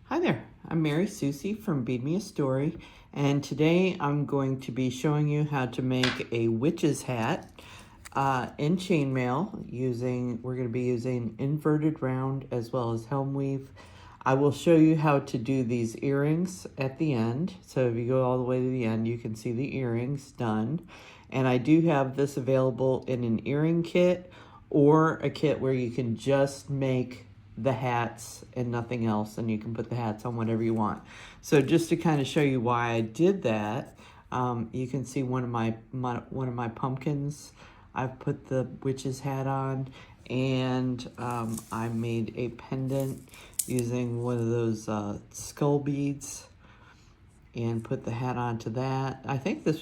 Hi there, I'm Mary Susie from Bead Me a Story, and today I'm going to be showing you how to make a witch's hat in chainmail. We're going to be using inverted round as well as helm weave. I will show you how to do these earrings at the end. So if you go all the way to the end, you can see the earrings done. And I do have this available in an earring kit or a kit where you can just make the hats and nothing else, and you can put the hats on whatever you want. So just to kind of show you why I did that, you can see one of my pumpkins. I've put the witch's hat on, and I made a pendant using one of those skull beads and put the hat onto that. I think this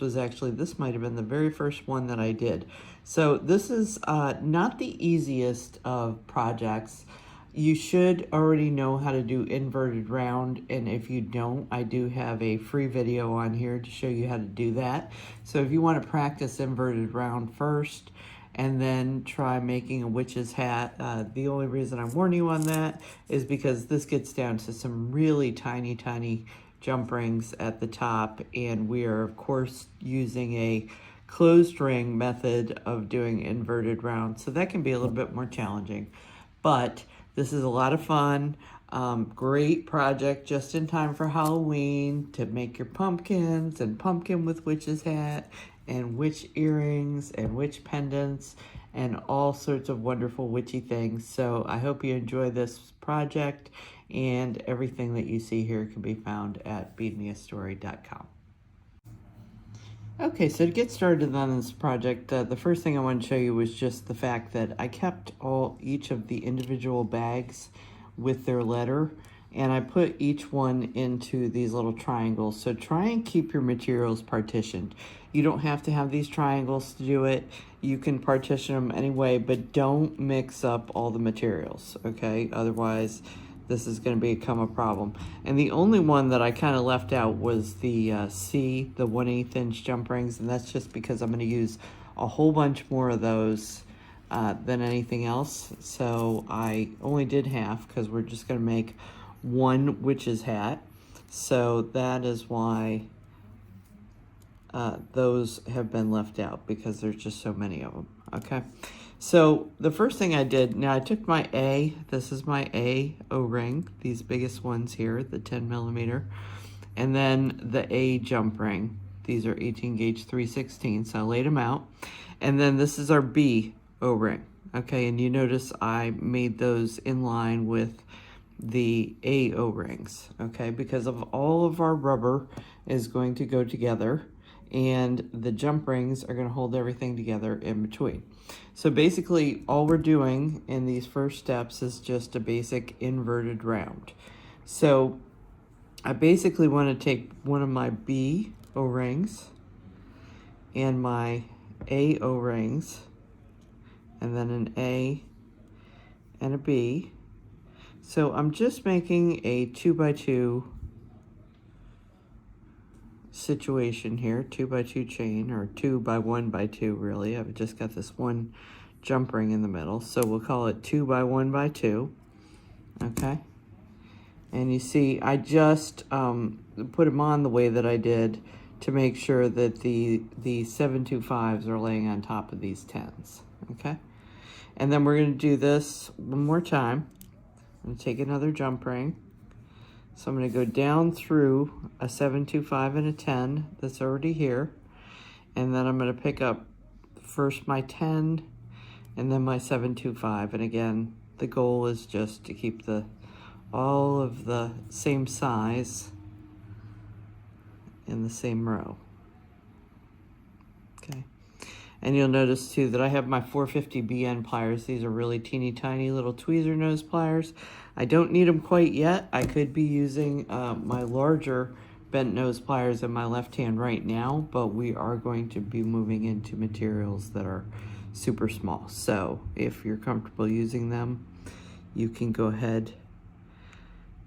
might have been the very first one that I did. So this is not the easiest of projects. You should already know how to do inverted round, and if you don't, I do have a free video on here to show you how to do that. So if you want to practice inverted round first and then try making a witch's hat, the only reason I'm warning you on that is because this gets down to some really tiny jump rings at the top, and we are of course using a closed ring method of doing inverted round, so that can be a little bit more challenging, but this is a lot of fun. Great project just in time for Halloween to make your pumpkins and pumpkin with witch's hat and witch earrings and witch pendants and all sorts of wonderful witchy things. So I hope you enjoy this project, and everything that you see here can be found at beadmeastory.com. Okay, so to get started on this project, the first thing I want to show you was just the fact that I kept each of the individual bags with their letter, and I put each one into these little triangles. So try and keep your materials partitioned. You don't have to have these triangles to do it. You can partition them anyway, but don't mix up all the materials, okay? Otherwise, this is going to become a problem. And the only one that I kind of left out was the C, the 1/8 inch jump rings, and that's just because I'm going to use a whole bunch more of those than anything else. So I only did half because we're just going to make one witch's hat. So that is why those have been left out, because there's just so many of them, okay? So the first thing I did, now I took my A, this is my A O-ring, these biggest ones here, the 10 millimeter, and then the A jump ring. These are 18 gauge 3/16, so I laid them out. And then this is our B O-ring, okay? And you notice I made those in line with the A O-rings, okay? Because of all of our rubber is going to go together, and the jump rings are going to hold everything together in between. So basically all we're doing in these first steps is just a basic inverted round. So I basically want to take one of my B O-rings and my A O-rings, and then an A and a B. So I'm just making a 2x2 situation here, 2x2 chain, or 2x1x2 really. I've just got this one jump ring in the middle, so we'll call it 2x1x2, okay? And you see I just put them on the way that I did to make sure that the 725s are laying on top of these 10s, okay? And then we're going to do this one more time. I'm going to take another jump ring. So I'm going to go down through a 725 and a 10 that's already here. And then I'm going to pick up first my 10 and then my 725. And again, the goal is just to keep all of the same size in the same row. Okay. And you'll notice too that I have my 450 BN pliers. These are really teeny tiny little tweezer nose pliers. I don't need them quite yet. I could be using my larger bent nose pliers in my left hand right now, but we are going to be moving into materials that are super small. So if you're comfortable using them, you can go ahead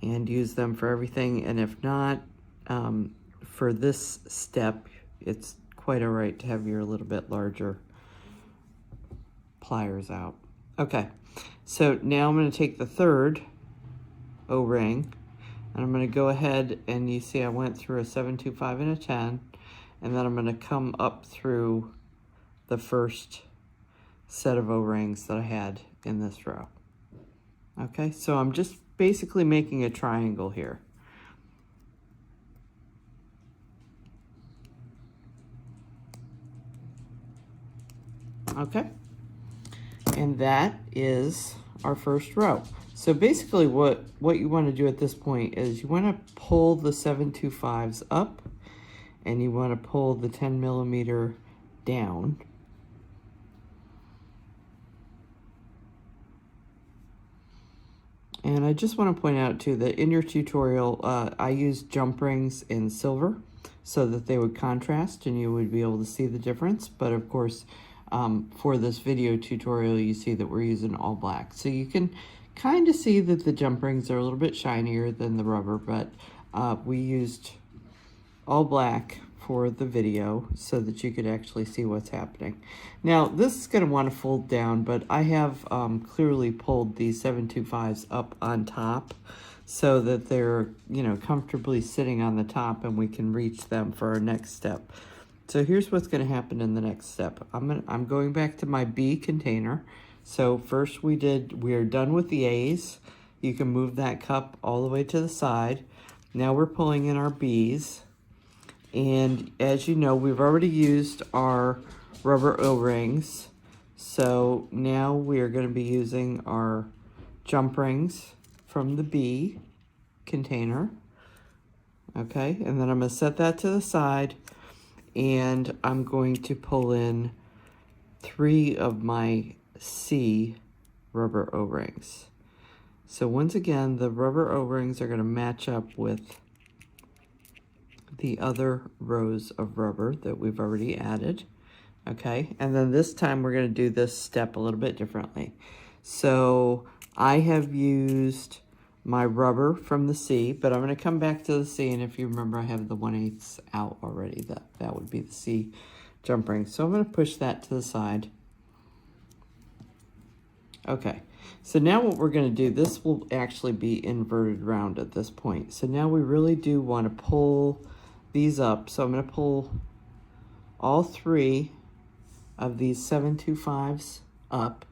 and use them for everything. And if not, for this step, it's quite all right to have your a little bit larger pliers out. Okay, so now I'm going to take the third O-ring. And I'm going to go ahead and you see I went through a 7, 2, 5, and a 10. And then I'm going to come up through the first set of O-rings that I had in this row. Okay, so I'm just basically making a triangle here. Okay, and that is our first row. So basically what you want to do at this point is you want to pull the 725s up and you want to pull the 10 millimeter down. And I just want to point out too that in your tutorial, I used jump rings in silver so that they would contrast and you would be able to see the difference. But of course, for this video tutorial, you see that we're using all black. So you can kind of see that the jump rings are a little bit shinier than the rubber, but we used all black for the video so that you could actually see what's happening. Now this is going to want to fold down, but I have clearly pulled these 725s up on top so that they're, you know, comfortably sitting on the top and we can reach them for our next step. So here's what's going to happen in the next step. I'm going back to my B container. So first we are done with the A's. You can move that cup all the way to the side. Now we're pulling in our B's. And as you know, we've already used our rubber O-rings. So now we are going to be using our jump rings from the B container. Okay, and then I'm going to set that to the side. And I'm going to pull in 3 of my C rubber O-rings. So once again, the rubber O-rings are going to match up with the other rows of rubber that we've already added. Okay, and then this time we're going to do this step a little bit differently. So I have used my rubber from the C, but I'm going to come back to the C, and if you remember, I have the 1/8 out already. That would be the C jump ring. So I'm going to push that to the side. Okay, so now what we're going to do, this will actually be inverted round at this point. So now we really do want to pull these up. So I'm going to pull all 3 of these 725s up.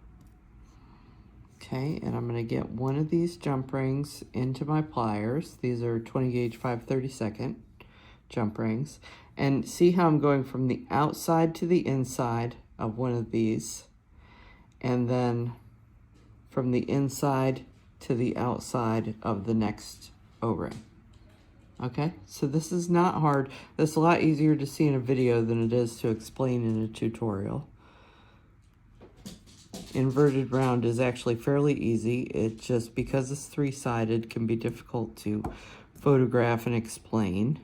Okay, and I'm going to get one of these jump rings into my pliers. These are 20 gauge 5/32 jump rings. And see how I'm going from the outside to the inside of one of these, and then from the inside to the outside of the next O-ring. Okay, so this is not hard. This is a lot easier to see in a video than it is to explain in a tutorial. Inverted round is actually fairly easy. It just, because it's 3-sided, can be difficult to photograph and explain.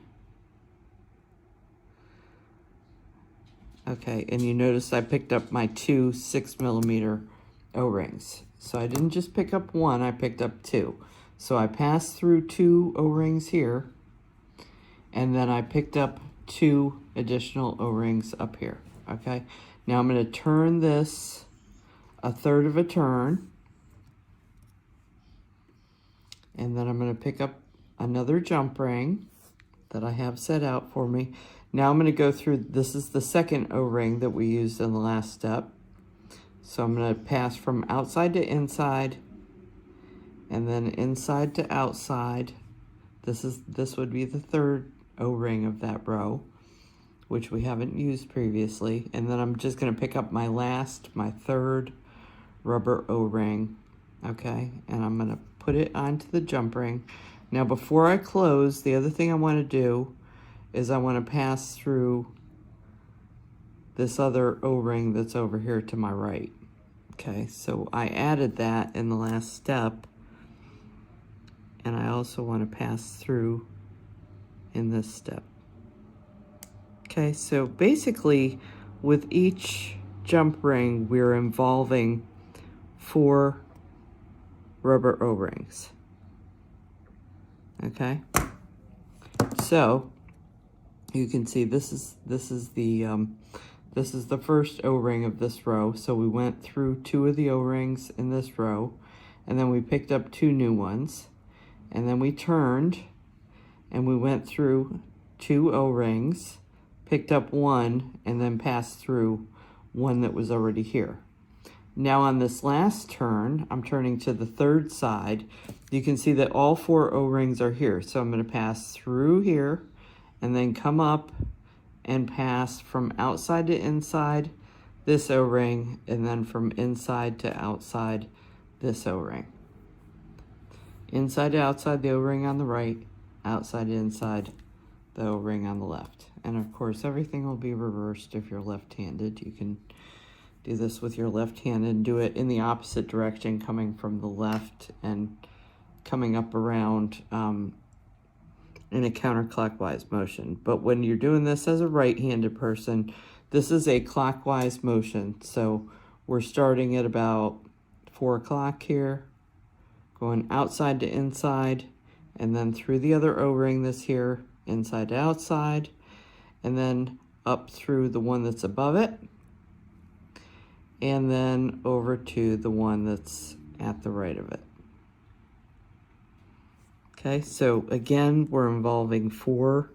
Okay, and you notice I picked up my 2 6mm O-rings. So I didn't just pick up 1, I picked up 2. So I passed through 2 O-rings here, and then I picked up 2 additional O-rings up here. Okay, now I'm going to turn this 1/3 of a turn, and then I'm going to pick up another jump ring that I have set out for me. Now I'm going to go through, this is the second O-ring that we used in the last step. So I'm going to pass from outside to inside, and then inside to outside. This would be the 3rd O-ring of that row, which we haven't used previously. And then I'm just going to pick up my 3rd rubber O-ring, okay? And I'm going to put it onto the jump ring. Now before I close, the other thing I want to do is I want to pass through this other O-ring that's over here to my right. Okay, so I added that in the last step, and I also want to pass through in this step. Okay, so basically with each jump ring, we're involving 4 rubber O-rings. Okay, so you can see this is the first O-ring of this row. So we went through 2 of the O-rings in this row, and then we picked up 2 new ones, and then we turned and we went through 2 O-rings, picked up one, and then passed through one that was already here. Now on this last turn, I'm turning to the third side. You can see that all 4 O-rings are here. So I'm going to pass through here and then come up and pass from outside to inside this O-ring, and then from inside to outside this O-ring. Inside to outside the O-ring on the right, outside to inside the O-ring on the left. And of course, everything will be reversed if you're left-handed. You can do this with your left hand and do it in the opposite direction, coming from the left and coming up around in a counterclockwise motion. But when you're doing this as a right-handed person, this is a clockwise motion. So we're starting at about 4 o'clock here, going outside to inside, and then through the other O-ring that's here, inside to outside, and then up through the one that's above it, and then over to the one that's at the right of it. Okay, so again, we're involving 4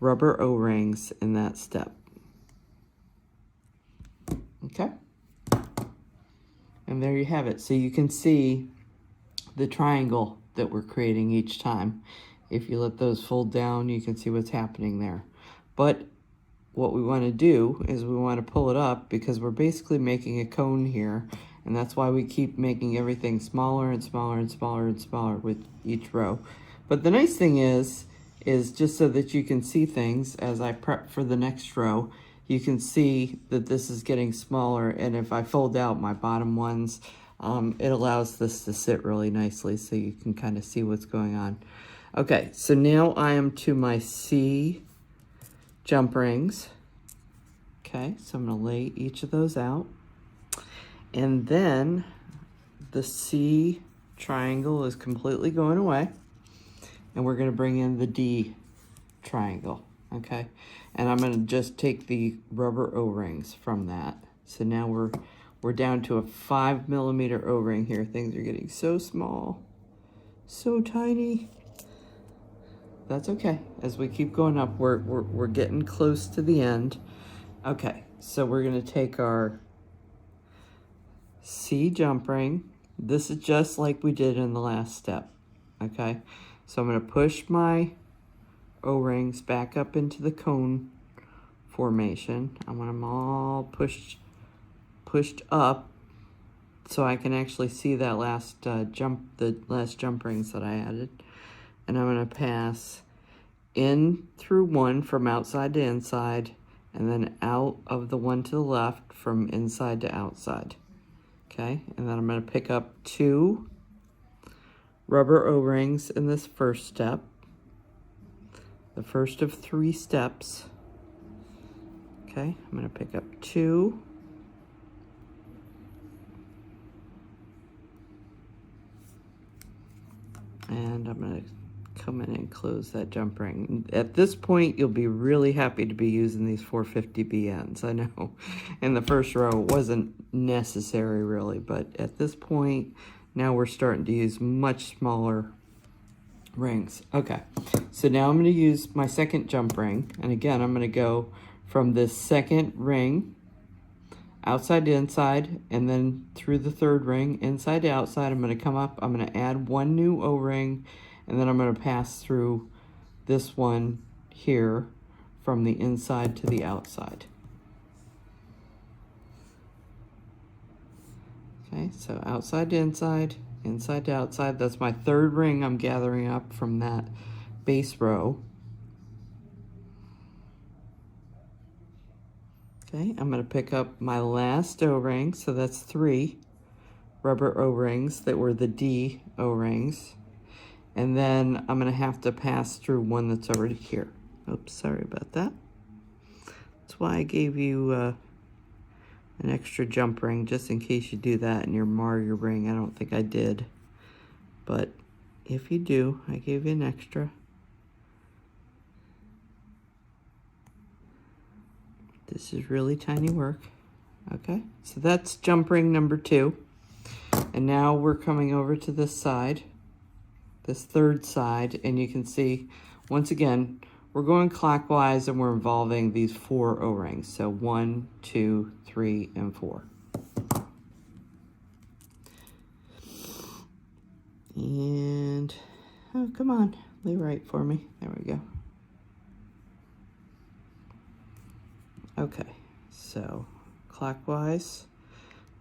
rubber O-rings in that step. Okay, and there you have it. So you can see the triangle that we're creating each time. If you let those fold down, you can see what's happening there. But what we want to do is we want to pull it up, because we're basically making a cone here, and that's why we keep making everything smaller and smaller and smaller and smaller with each row. But the nice thing is just so that you can see things as I prep for the next row, you can see that this is getting smaller, and if I fold out my bottom ones, it allows this to sit really nicely so you can kind of see what's going on. Okay, so now I am to my C jump rings. Okay, so I'm going to lay each of those out. And then the C triangle is completely going away. And we're going to bring in the D triangle. Okay, and I'm going to just take the rubber O-rings from that. So now we're down to a 5mm O-ring here. Things are getting so small, so tiny. That's okay. As we keep going up, we're getting close to the end. Okay, so we're going to take our C jump ring. This is just like we did in the last step. Okay, so I'm going to push my O-rings back up into the cone formation. I want them all pushed up so I can actually see that last the last jump rings that I added. And I'm going to pass in through one from outside to inside, and then out of the one to the left from inside to outside. Okay, and then I'm going to pick up 2 rubber O-rings in this first step, the first of 3 steps. Okay, I'm going to pick up 2. And I'm going to come in and close that jump ring. At this point, you'll be really happy to be using these 450B ends. I know in the first row it wasn't necessary really, but at this point, now we're starting to use much smaller rings. Okay, so now I'm going to use my second jump ring. And again, I'm going to go from this second ring outside to inside, and then through the third ring, inside to outside. I'm going to come up, I'm going to add 1 new O-ring, and then I'm going to pass through this one here from the inside to the outside. Okay, so outside to inside, inside to outside. That's my third ring I'm gathering up from that base row. Okay, I'm going to pick up my last O-ring, so that's 3 rubber O-rings that were the D O-rings. And then I'm going to have to pass through one that's already here. Oops, sorry about that. That's why I gave you an extra jump ring, just in case you do that and you mar your ring. I don't think I did. But if you do, I gave you an extra. This is really tiny work. Okay, so that's jump ring number 2. And now we're coming over to this side, this third side, and you can see once again, we're going clockwise and we're involving these 4 O-rings. So 1, 2, 3, and 4. And, oh, come on, lay right for me. There we go. Okay, so clockwise,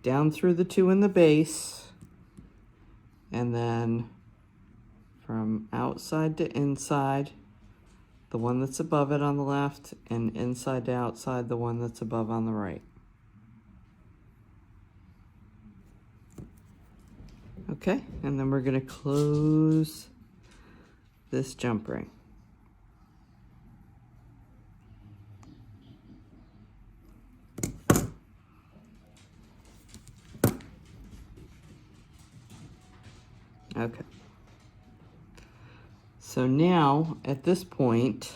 down through the 2 in the base, and then from outside to inside, the one that's above it on the left, and inside to outside, the one that's above on the right. Okay, and then we're going to close this jump ring. Okay. So now, at this point,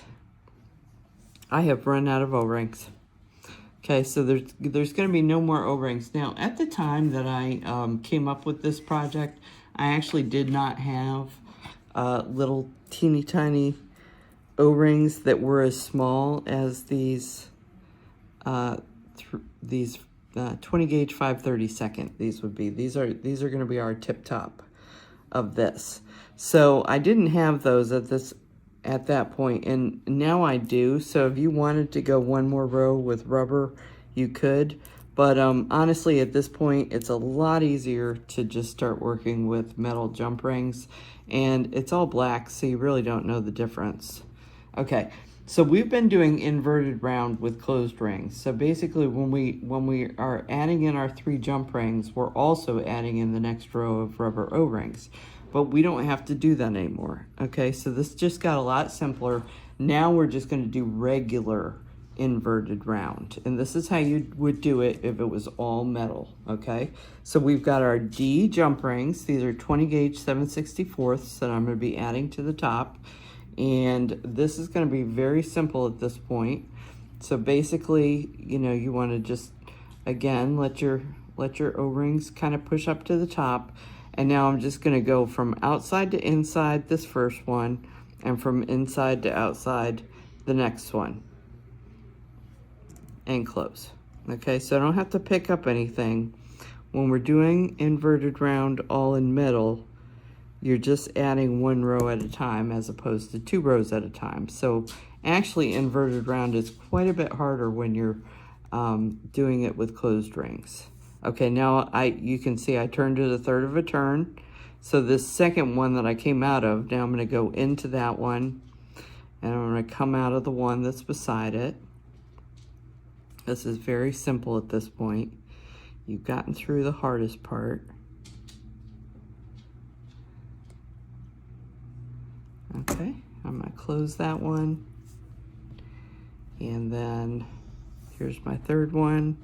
I have run out of O-rings. Okay, so there's going to be no more O-rings. Now, at the time that I came up with this project, I actually did not have little teeny tiny O-rings that were as small as these 20 gauge 5/32. These would be. These are going to be our tip top of this. So I didn't have those at that point, and now I do. So if you wanted to go one more row with rubber, you could. But honestly, at this point, it's a lot easier to just start working with metal jump rings, and it's all black, so you really don't know the difference. Okay, so we've been doing inverted round with closed rings. So basically, when we are adding in our 3 jump rings, we're also adding in the next row of rubber O-rings. But we don't have to do that anymore. Okay, so this just got a lot simpler. Now we're just going to do regular inverted round. And this is how you would do it if it was all metal. Okay, so we've got our D jump rings. These are 20 gauge 7/64 that I'm going to be adding to the top. And this is going to be very simple at this point. So basically, you know, you want to just, again, let your O-rings kind of push up to the top. And now I'm just going to go from outside to inside this first one, and from inside to outside the next one, and close. Okay, so I don't have to pick up anything. When we're doing inverted round all in middle, you're just adding 1 row at a time as opposed to 2 rows at a time. So actually inverted round is quite a bit harder when you're doing it with closed rings. Okay, now you can see I turned it 1/3 of a turn. So this second one that I came out of, now I'm going to go into that one, and I'm going to come out of the one that's beside it. This is very simple at this point. You've gotten through the hardest part. Okay, I'm going to close that one. And then here's my 3rd one.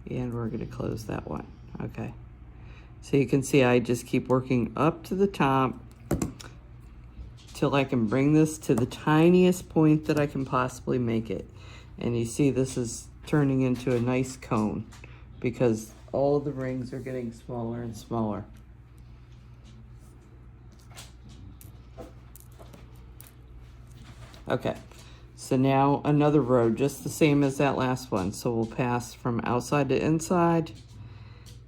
And we're going to close that one. Okay. So you can see I just keep working up to the top till I can bring this to the tiniest point that I can possibly make it. And you see this is turning into a nice cone because all the rings are getting smaller and smaller. Okay. So now another row, just the same as that last one. So we'll pass from outside to inside,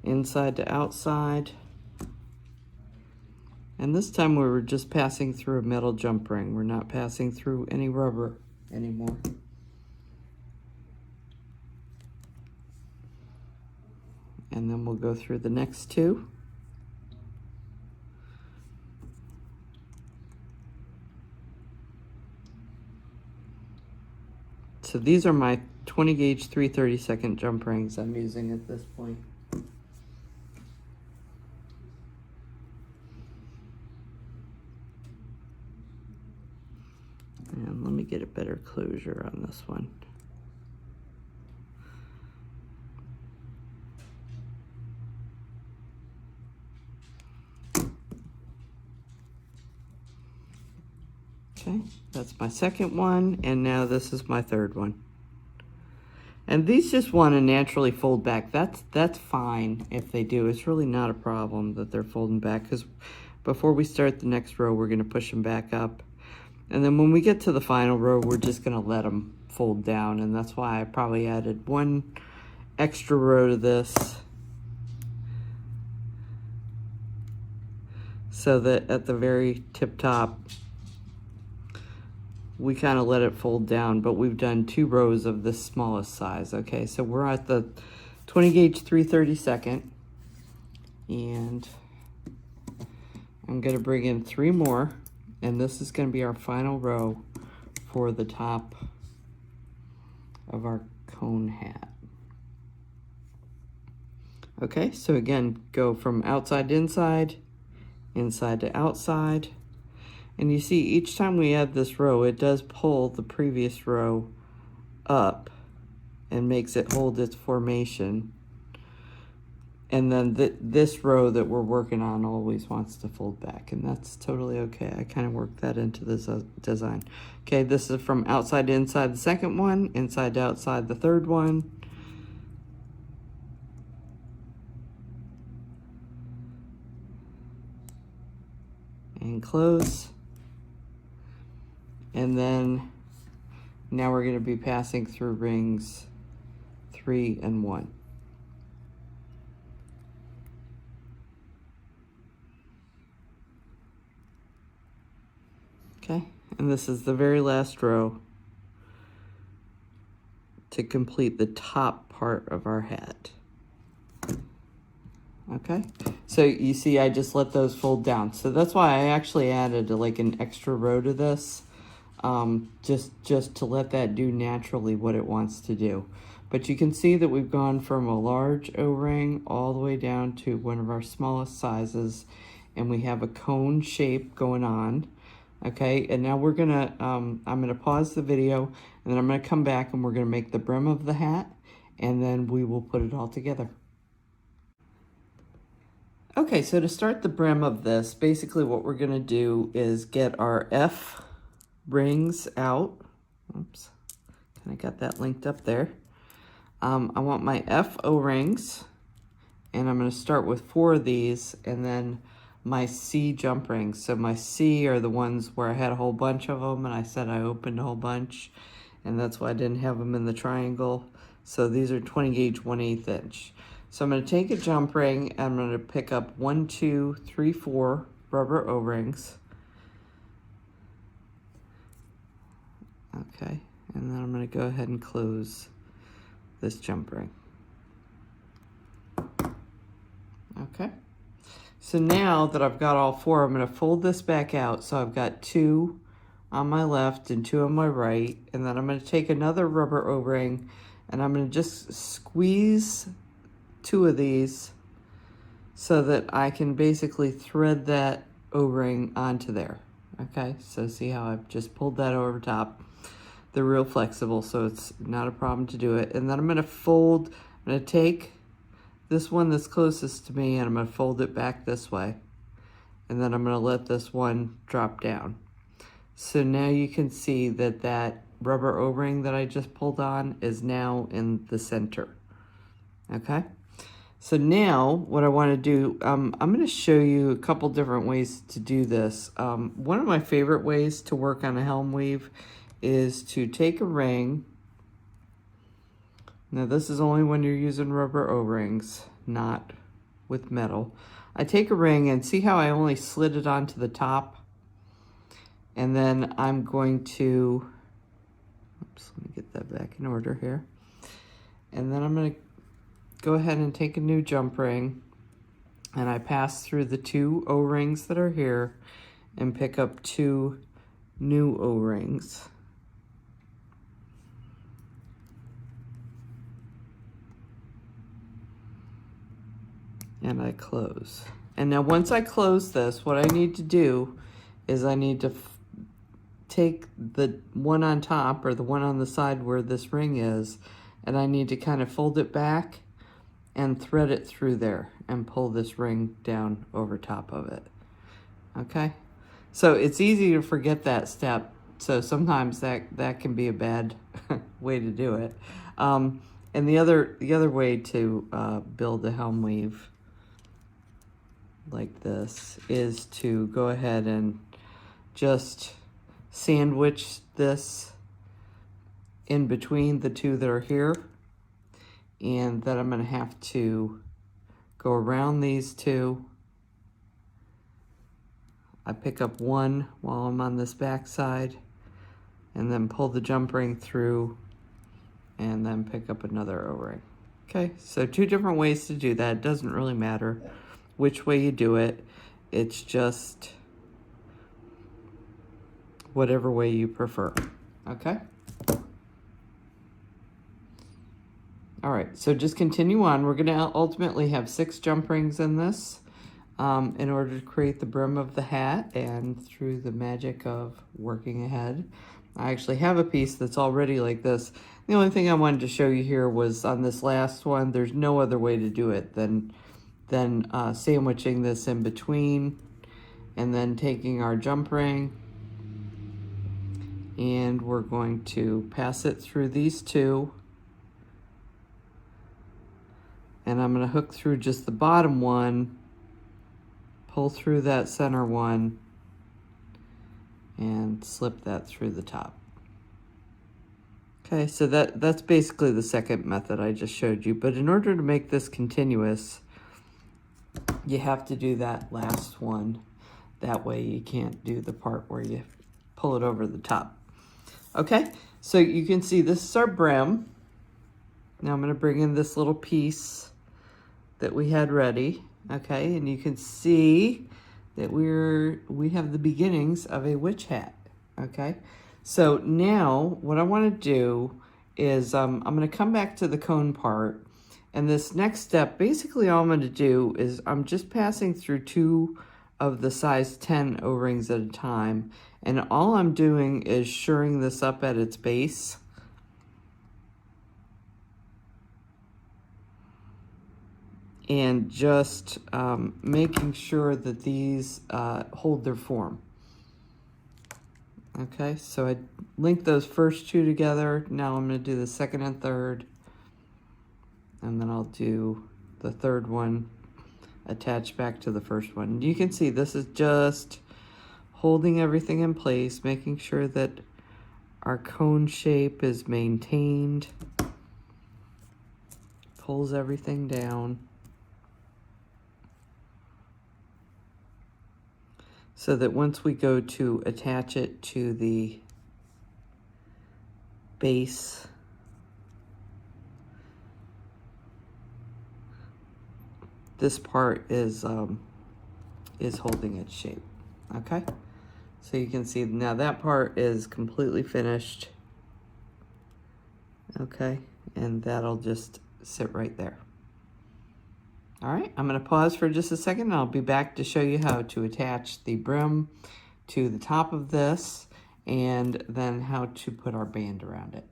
inside to outside. And this time we were just passing through a metal jump ring. We're not passing through any rubber anymore. And then we'll go through the next 2. So these are my 20 gauge 3/32 jump rings I'm using at this point. And let me get a better closure on this one. Okay, that's my second one, and now this is my third one. And these just want to naturally fold back. That's fine if they do. It's really not a problem that they're folding back, because before we start the next row, we're going to push them back up. And then when we get to the final row, we're just going to let them fold down. And that's why I probably added one extra row to this, so that at the very tip top, we kind of let it fold down, but we've done 2 rows of the smallest size. Okay, so we're at the 20 gauge 3/32, and I'm gonna bring in 3 more, and this is gonna be our final row for the top of our cone hat. Okay, so again, go from outside to inside, inside to outside. And you see, each time we add this row, it does pull the previous row up and makes it hold its formation. And then this row that we're working on always wants to fold back, and that's totally okay. I kind of worked that into this design. Okay, this is from outside to inside the second one, inside to outside the third one. And close. And then now we're going to be passing through rings 3 and 1. Okay, and this is the very last row to complete the top part of our hat. Okay, so you see I just let those fold down. So that's why I actually added like an extra row to this. Just to let that do naturally what it wants to do. But you can see that we've gone from a large O-ring all the way down to one of our smallest sizes, and we have a cone shape going on. Okay, and now we're gonna, I'm gonna pause the video, and then I'm gonna come back and we're gonna make the brim of the hat, and then we will put it all together. Okay, so to start the brim of this, basically what we're gonna do is get our F rings out. Oops, kind of got that linked up there. I want my F O-rings, and I'm going to start with 4 of these, and then my C jump rings. So my C are the ones where I had a whole bunch of them, and I said I opened a whole bunch, and that's why I didn't have them in the triangle. So these are 20 gauge 1/8 inch. So I'm going to take a jump ring, and I'm going to pick up 1, 2, 3, 4 rubber O-rings. Okay, and then I'm going to go ahead and close this jump ring. Okay, so now that I've got all 4, I'm going to fold this back out. So I've got 2 on my left and 2 on my right, and then I'm going to take another rubber O-ring, and I'm going to just squeeze 2 of these so that I can basically thread that O-ring onto there. Okay, so see how I've just pulled that over top. They're real flexible, so it's not a problem to do it. And then I'm going to fold, I'm going to take this one that's closest to me, and I'm going to fold it back this way. And then I'm going to let this one drop down. So now you can see that that rubber O-ring that I just pulled on is now in the center. Okay? So now what I want to do, I'm going to show you a couple different ways to do this. One of my favorite ways to work on a helm weave is to take a ring. Now this is only when you're using rubber O-rings, not with metal. I take a ring, and see how I only slid it onto the top? And then I'm going to, oops, let me get that back in order here. And then I'm going to go ahead and take a new jump ring, and I pass through the 2 O-rings that are here and pick up 2 new O-rings. And I close. And now once I close this, what I need to do is I need to take the one on top, or the one on the side where this ring is, and I need to kind of fold it back and thread it through there and pull this ring down over top of it. Okay? So it's easy to forget that step. So sometimes that can be a bad way to do it. And the other way to build a helm weave like this is to go ahead and just sandwich this in between the two that are here, and then I'm going to have to go around these two. I pick up one while I'm on this back side, and then pull the jump ring through, and then pick up another O-ring. Okay, so two different ways to do that. It doesn't really matter which way you do it. It's just whatever way you prefer, okay? All right, so just continue on. We're gonna ultimately have 6 jump rings in this in order to create the brim of the hat, and through the magic of working ahead. I actually have a piece that's already like this. The only thing I wanted to show you here was on this last one, there's no other way to do it than sandwiching this in between, and then taking our jump ring, and we're going to pass it through these two, and I'm going to hook through just the bottom one, pull through that center one, and slip that through the top. Okay, so that's basically the second method I just showed you, but in order to make this continuous, you have to do that last one. That way you can't do the part where you pull it over the top. Okay, so you can see this is our brim. Now I'm going to bring in this little piece that we had ready. Okay, and you can see that we have the beginnings of a witch hat. Okay, so now what I want to do is I'm going to come back to the cone part, and this next step, basically all I'm going to do is I'm just passing through 2 of the size 10 O-rings at a time, and all I'm doing is shoring this up at its base. And just making sure that these hold their form. Okay, so I linked those first 2 together. Now I'm going to do the second and third, and then I'll do the third one attached back to the first one. You can see this is just holding everything in place, making sure that our cone shape is maintained, pulls everything down, so that once we go to attach it to the base, this part is holding its shape. Okay, so you can see now that part is completely finished. Okay, and that'll just sit right there. All right, I'm going to pause for just a second, and I'll be back to show you how to attach the brim to the top of this, and then how to put our band around it.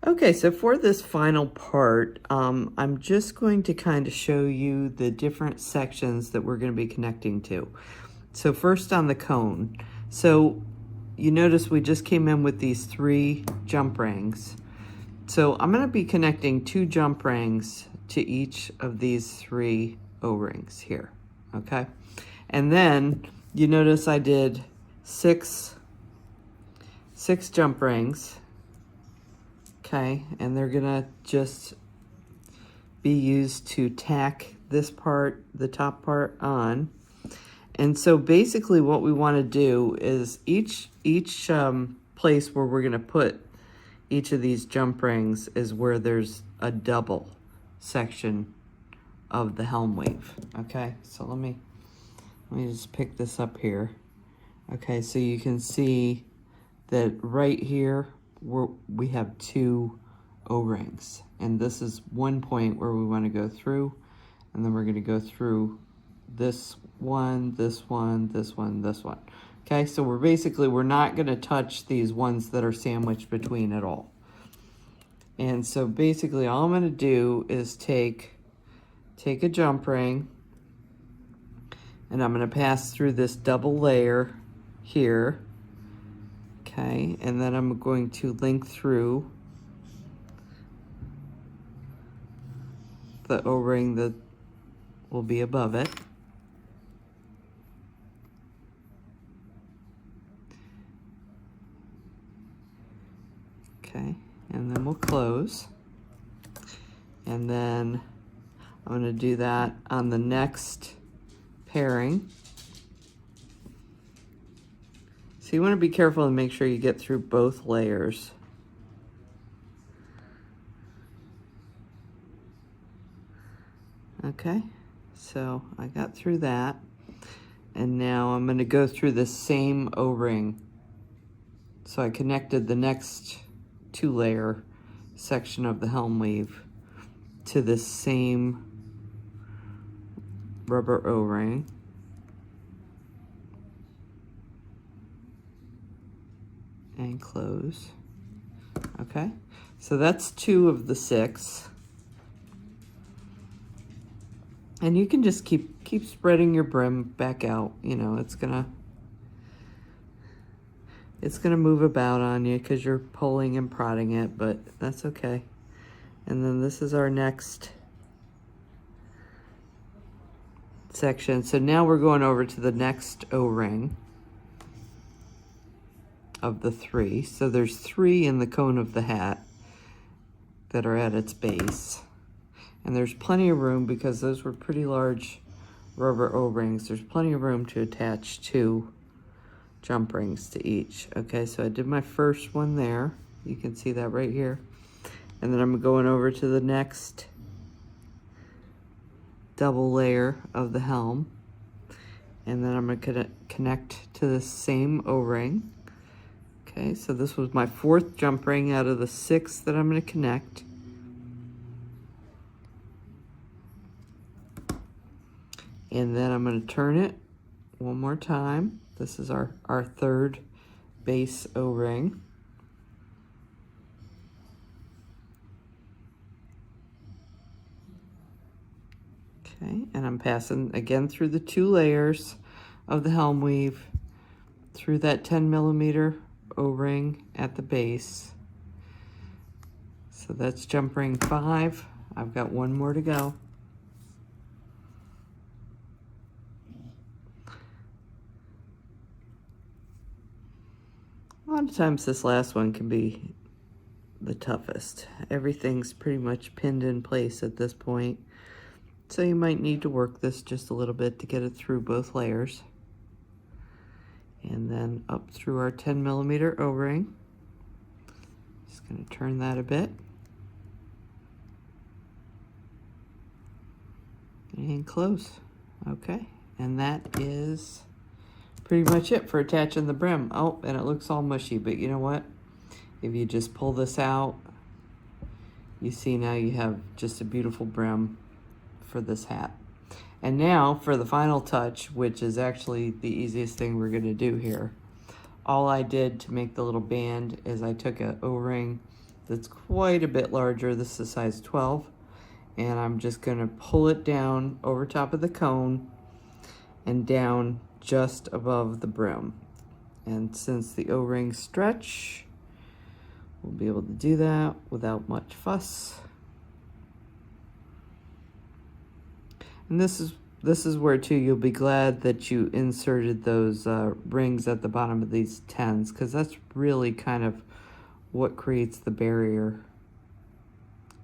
Okay, so for this final part, I'm just going to kind of show you the different sections that we're going to be connecting to. So first on the cone. So you notice we just came in with these 3 jump rings. So I'm going to be connecting 2 jump rings to each of these 3 O-rings here, okay? And then you notice I did 6 jump rings, okay? And they're gonna just be used to tack this part, the top part, on. And so basically what we want to do is each place where we're gonna put each of these jump rings is where there's a double section of the helm weave. Okay, so let me just pick this up here. Okay, so you can see that right here we have 2 O-rings, and this is one point where we want to go through, and then we're going to go through this one, this one, this one, this one. Okay, so we're not going to touch these ones that are sandwiched between at all. And so basically all I'm going to do is take a jump ring, and I'm going to pass through this double layer here. Okay, and then I'm going to link through the O-ring that will be above it. Okay, and then we'll close. And then I'm going to do that on the next pairing. So you want to be careful and make sure you get through both layers. Okay, so I got through that. And now I'm going to go through the same O-ring. So I connected the next 2-layer section of the helm weave to the same rubber O-ring. And close. Okay, so that's 2 of the 6. And you can just keep spreading your brim back out. You know, it's gonna move about on you because you're pulling and prodding it, but that's okay. And then this is our next section. So now we're going over to the next O-ring of the 3. So there's 3 in the cone of the hat that are at its base. And there's plenty of room because those were pretty large rubber O-rings. There's plenty of room to attach 2 jump rings to each. Okay, so I did my first one there. You can see that right here. And then I'm going over to the next double layer of the helm. And then I'm going to connect to the same O-ring. Okay, so this was my 4th jump ring out of the 6 that I'm going to connect. And then I'm going to turn it one more time. This is our 3rd base O-ring. Okay, and I'm passing again through the 2 layers of the helm weave, through that 10mm O-ring at the base. So that's jump ring 5. I've got 1 more to go. A lot of times this last one can be the toughest. Everything's pretty much pinned in place at this point. So you might need to work this just a little bit to get it through both layers. And then up through our 10mm O-ring. Just going to turn that a bit. And close. Okay, and that is pretty much it for attaching the brim. Oh, and it looks all mushy, but you know what? If you just pull this out, you see now you have just a beautiful brim for this hat. And now for the final touch, which is actually the easiest thing we're gonna do here. All I did to make the little band is I took an O-ring that's quite a bit larger. This is size 12. And I'm just gonna pull it down over top of the cone and down just above the brim. And since the O-rings stretch, we'll be able to do that without much fuss. And this is where too you'll be glad that you inserted those rings at the bottom of these 10s, because that's really kind of what creates the barrier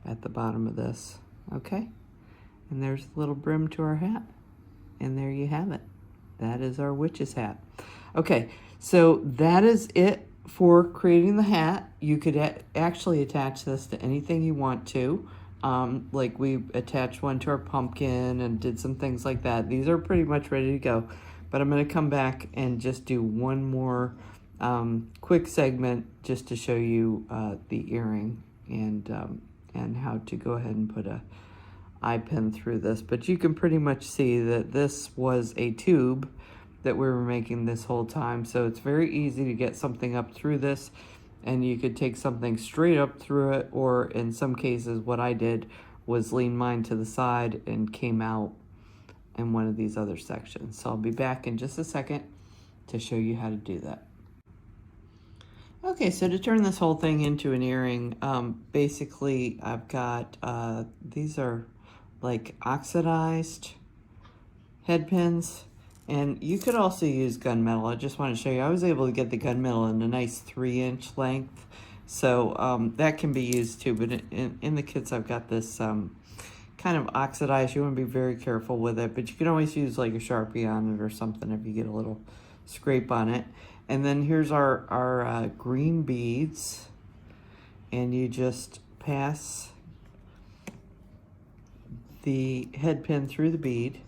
at the bottom of this. Okay, and there's the little brim to our hat, and there you have it. That is our witch's hat. Okay, so that is it for creating the hat. You could actually attach this to anything you want to. Like we attached one to our pumpkin and did some things like that. These are pretty much ready to go, but I'm going to come back and just do one more quick segment just to show you the earring and how to go ahead and put a eye pin through this. But you can pretty much see that this was a tube that we were making this whole time, so it's very easy to get something up through this. And you could take something straight up through it, or in some cases what I did was lean mine to the side and came out in one of these other sections. So I'll be back in just a second to show you how to do that. Okay, so to turn this whole thing into an earring, basically I've got, these are like oxidized head pins. And you could also use gunmetal. I just want to show you. I was able to get the gunmetal in a nice 3-inch length. So that can be used too. But in the kits, I've got this kind of oxidized. You want to be very careful with it. But you can always use like a Sharpie on it or something if you get a little scrape on it. And then here's our green beads. And you just pass the head pin through the bead.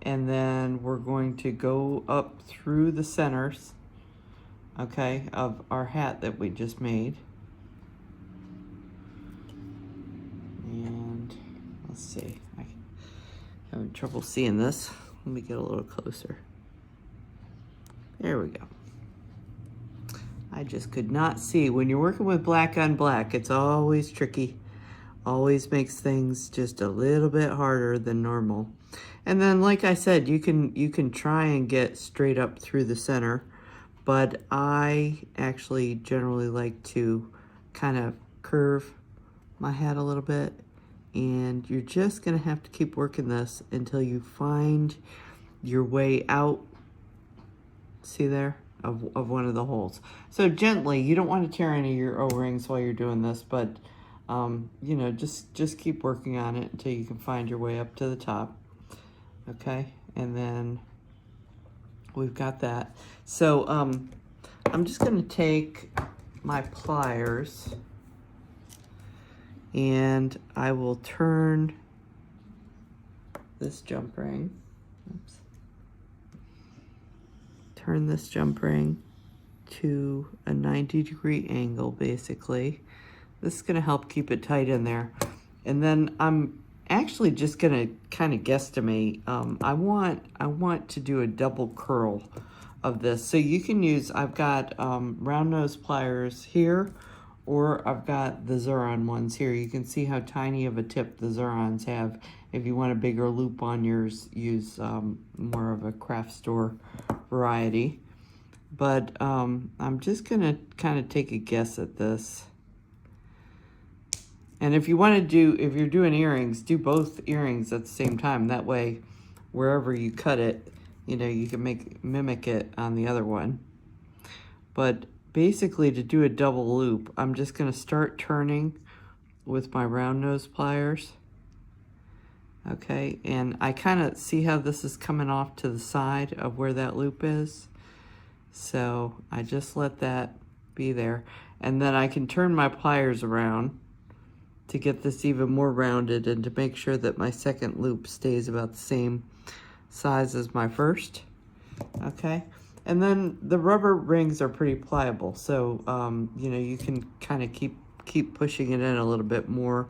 And then we're going to go up through the centers, okay, of our hat that we just made. And let's see, I'm having trouble seeing this. Let me get a little closer. There we go. I just could not see. When you're working with black on black, it's always tricky. Always makes things just a little bit harder than normal. And then, like I said, you can try and get straight up through the center, but I actually generally like to kind of curve my hat a little bit, and you're just gonna have to keep working this until you find your way out, see there, of one of the holes. So gently, you don't want to tear any of your O-rings while you're doing this, but you know, just keep working on it until you can find your way up to the top. Okay, and then we've got that. So I'm just going to take my pliers and I will turn this jump ring. Oops. Turn this jump ring to a 90-degree angle, basically. This is going to help keep it tight in there. And then I'm actually just gonna kind of guesstimate. I want to do a double curl of this. So you can use, I've got round nose pliers here, or I've got the Xuron ones here. You can see how tiny of a tip the Xurons have. If you want a bigger loop on yours, use more of a craft store variety. But I'm just gonna kind of take a guess at this. And if you want to do, if you're doing earrings, do both earrings at the same time. That way, wherever you cut it, you know, you can mimic it on the other one. But basically, to do a double loop, I'm just going to start turning with my round nose pliers. Okay, and I kind of see how this is coming off to the side of where that loop is. So I just let that be there. And then I can turn my pliers around to get this even more rounded and to make sure that my second loop stays about the same size as my first. Okay, and then the rubber rings are pretty pliable, so you know, you can kind of keep pushing it in a little bit more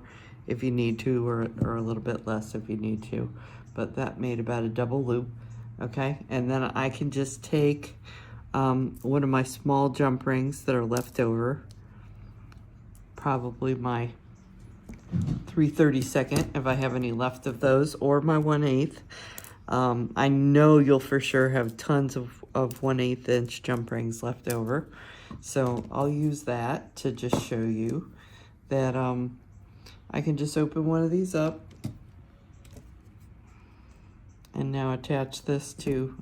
if you need to, or a little bit less if you need to. But that made about a double loop. Okay, and then I can just take one of my small jump rings that are left over, probably my 3/32 if I have any left of those, or my 1/8. I know you'll for sure have tons of 1/8 inch jump rings left over, so I'll use that to just show you that I can just open one of these up and now attach this to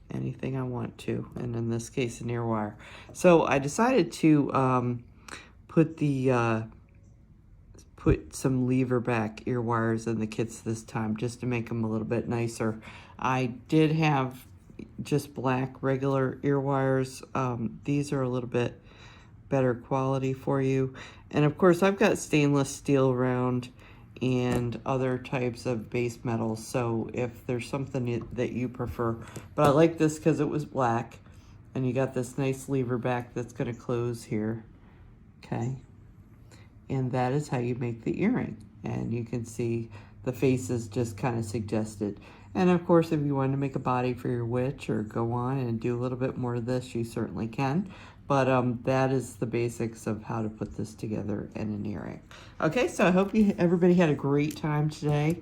anything I want to, and in this case an ear wire. So I decided to put some lever back ear wires in the kits this time, just to make them a little bit nicer. I did have just black regular ear wires. These are a little bit better quality for you. And of course I've got stainless steel around and other types of base metals, so if there's something that you prefer. But I like this because it was black, and you got this nice lever back that's going to close here. Okay, and that is how you make the earring. And you can see the face is just kind of suggested. And of course, if you want to make a body for your witch or go on and do a little bit more of this, you certainly can. But that is the basics of how to put this together in an earring. Okay, so I hope everybody had a great time today.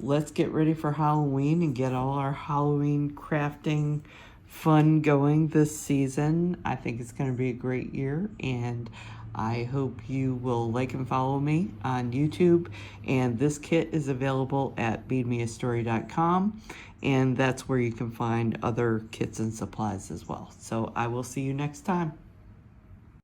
Let's get ready for Halloween and get all our Halloween crafting fun going this season. I think it's going to be a great year, and I hope you will like and follow me on YouTube, and this kit is available at beadmeastory.com, and that's where you can find other kits and supplies as well. So I will see you next time.